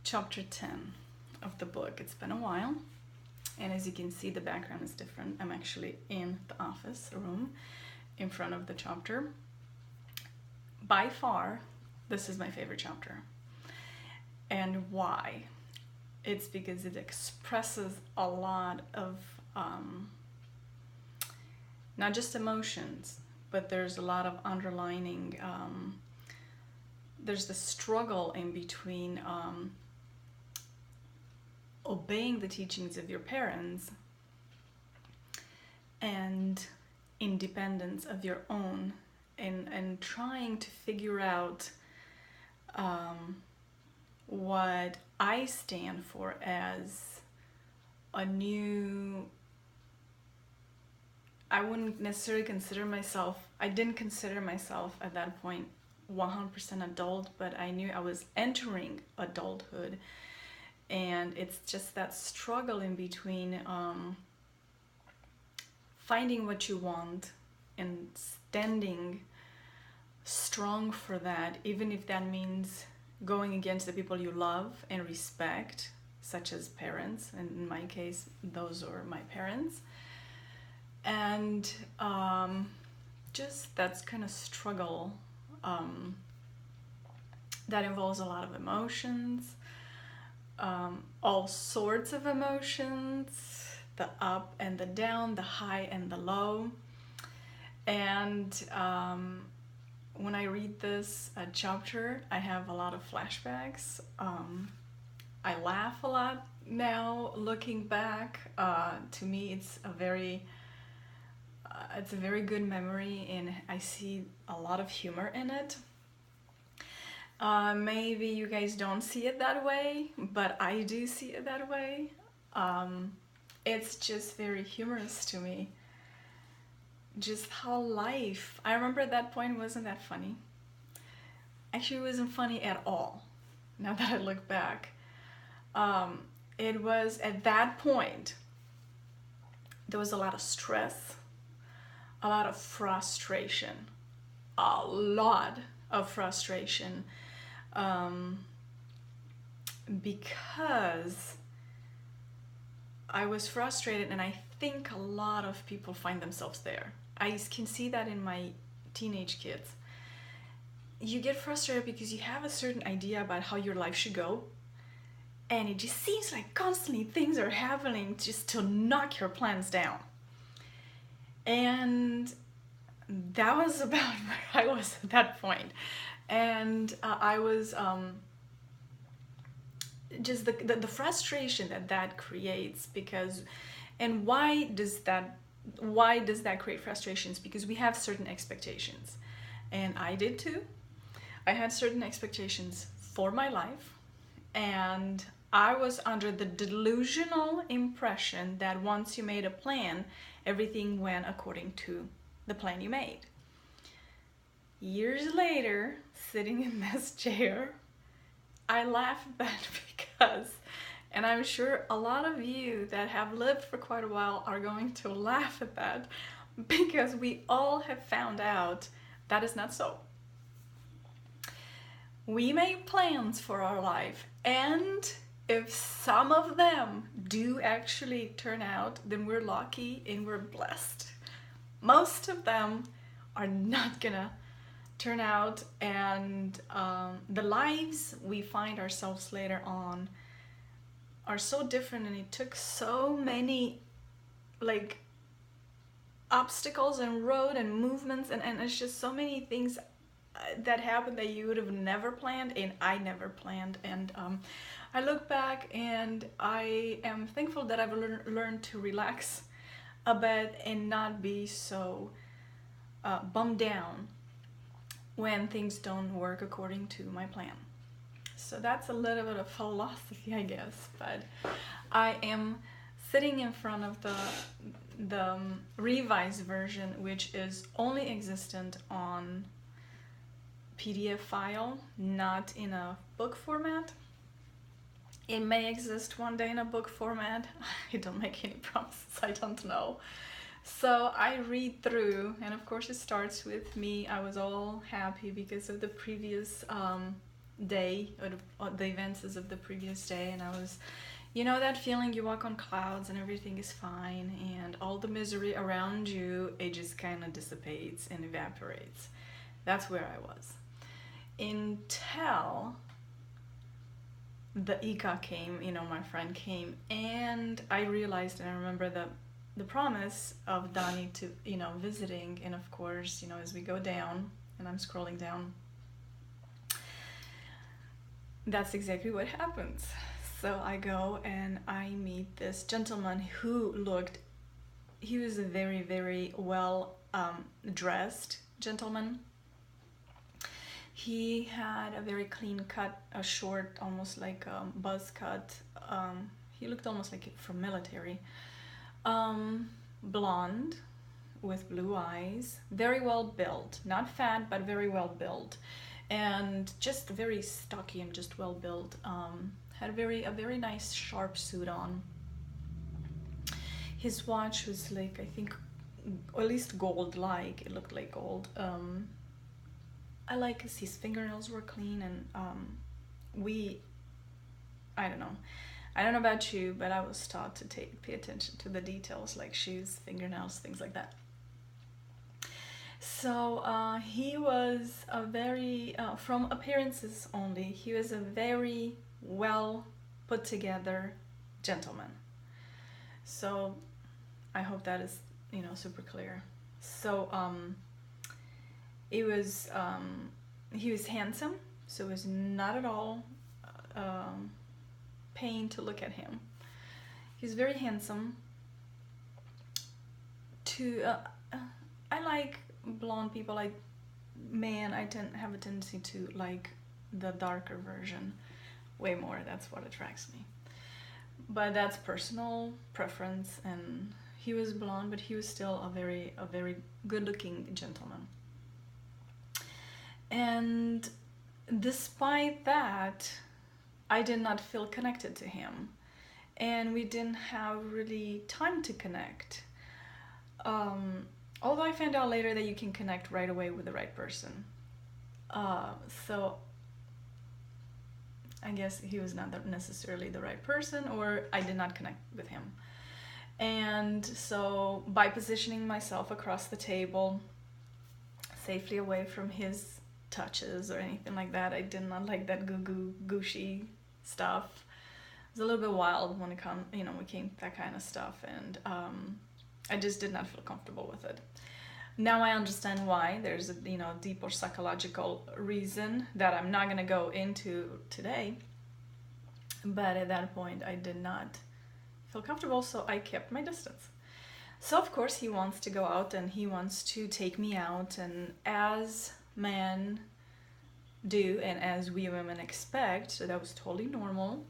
chapter 10 of the book. It's been a while, and as you can see, the background is different. I'm actually in the office room in front of the chapter. By far, this is my favorite chapter. And why? It's because it expresses a lot of not just emotions, but there's a lot of underlining, there's the struggle in between obeying the teachings of your parents and independence of your own, and trying to figure out what I stand for as a new, I wouldn't necessarily consider myself, I didn't consider myself at that point 100% adult, but I knew I was entering adulthood. And it's just that struggle in between finding what you want and standing strong for that, even if that means going against the people you love and respect, such as parents, and in my case those are my parents. And just that's kind of struggle that involves a lot of emotions, all sorts of emotions, the up and the down, the high and the low. And when I read this chapter, I have a lot of flashbacks. I laugh a lot now looking back. To me, it's a very good memory, and I see a lot of humor in it. Maybe you guys don't see it that way, but I do see it that way. It's just very humorous to me. Just how life, I remember at that point wasn't that funny. Actually, it wasn't funny at all, now that I look back. It was at that point, there was a lot of stress, a lot of frustration, a lot of frustration, because I was frustrated, and I think a lot of people find themselves there. I can see that in my teenage kids. You get frustrated because you have a certain idea about how your life should go, and it just seems like constantly things are happening just to knock your plans down. And that was about where I was at that point. And I was just the frustration that creates, because, and why does that create frustrations? Because we have certain expectations, and I did too. I had certain expectations for my life, and I was under the delusional impression that once you made a plan, everything went according to the plan you made. Years later, sitting in this chair, I laugh at that because, and I'm sure a lot of you that have lived for quite a while are going to laugh at that, because we all have found out that is not so. We make plans for our life, and if some of them do actually turn out, then we're lucky and we're blessed. Most of them are not gonna turn out, and the lives we find ourselves later on are so different, and it took so many like obstacles and road and movements, and it's just so many things that happened that you would have never planned, and I never planned. And I look back and I am thankful that I've learned to relax a bit and not be so bummed down when things don't work according to my plan. So that's a little bit of philosophy, I guess, but I am sitting in front of the revised version, which is only existent on PDF file, not in a book format. It may exist one day in a book format. I don't make any promises, I don't know. So I read through, and of course it starts with me. I was all happy because of the previous day or the events as of the previous day, and I was, that feeling you walk on clouds and everything is fine, and all the misery around you, it just kind of dissipates and evaporates. That's where I was. Until the Ika came, my friend came, and I realized, and I remember the promise of Dani to, visiting, and of course, as we go down, and I'm scrolling down, that's exactly what happens. So I go and I meet this gentleman he was a very, very well dressed gentleman. He had a very clean cut, a short, almost like buzz cut. He looked almost like from military. Blonde with blue eyes, very well built, not fat, but very well built, and just very stocky and just well built. Had a very nice sharp suit on. His watch was like, I think, or at least gold-like. It looked like gold. I like his fingernails were clean, and I don't know. I don't know about you, but I was taught to pay attention to the details, like shoes, fingernails, things like that. So he was a very, from appearances only, he was a very well put together gentleman. So I hope that is, super clear. So he was handsome, so it was not at all pain to look at him. He's very handsome. I like blonde people. I have a tendency to like the darker version way more. That's what attracts me. But that's personal preference, and he was blonde, but he was still a very good-looking gentleman. And despite that, I did not feel connected to him, and we didn't have really time to connect. Although I found out later that you can connect right away with the right person. So I guess he was not necessarily the right person, or I did not connect with him. And so by positioning myself across the table, safely away from his touches or anything like that, I did not like that gushy stuff. It was a little bit wild when it came to that kind of stuff, and I just did not feel comfortable with it. Now I understand why. There's a deeper psychological reason that I'm not going to go into today. But at that point, I did not feel comfortable, so I kept my distance. So of course he wants to go out and he wants to take me out, and as men do and as we women expect, so that was totally normal.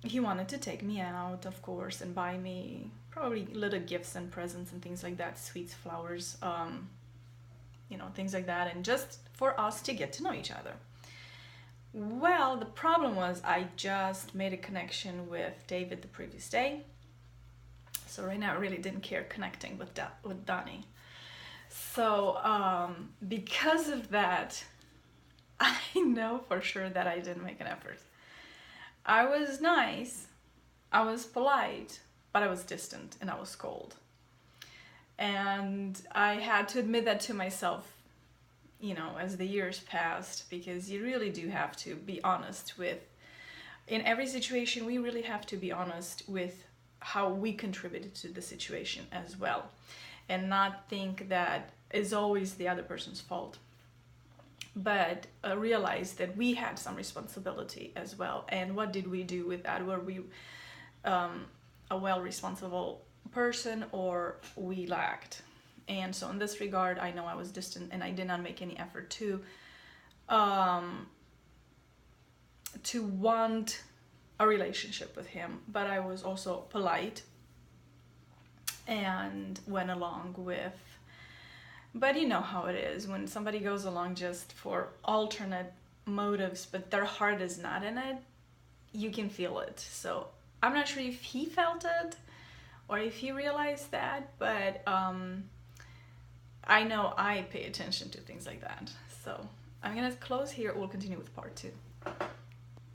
He wanted to take me out, of course, and buy me probably little gifts and presents and things like that, sweets, flowers, things like that, and just for us to get to know each other. Well, the problem was I just made a connection with David the previous day, so right now I really didn't care connecting with Dani. So because of that, I know for sure that I didn't make an effort. I was nice, I was polite, but I was distant and I was cold. And I had to admit that to myself, as the years passed, because you really do have to be honest in every situation, we really have to be honest with how we contributed to the situation as well, and not think that is always the other person's fault. But realize that we had some responsibility as well. And what did we do with that? Were we a well-responsible person, or we lacked? And so in this regard, I know I was distant and I did not make any effort to want a relationship with him. But I was also polite and went along with. But you know how it is when somebody goes along just for alternate motives, but their heart is not in it, you can feel it. So I'm not sure if he felt it or if he realized that, but I know I pay attention to things like that. So I'm gonna close here. We'll continue with part 2.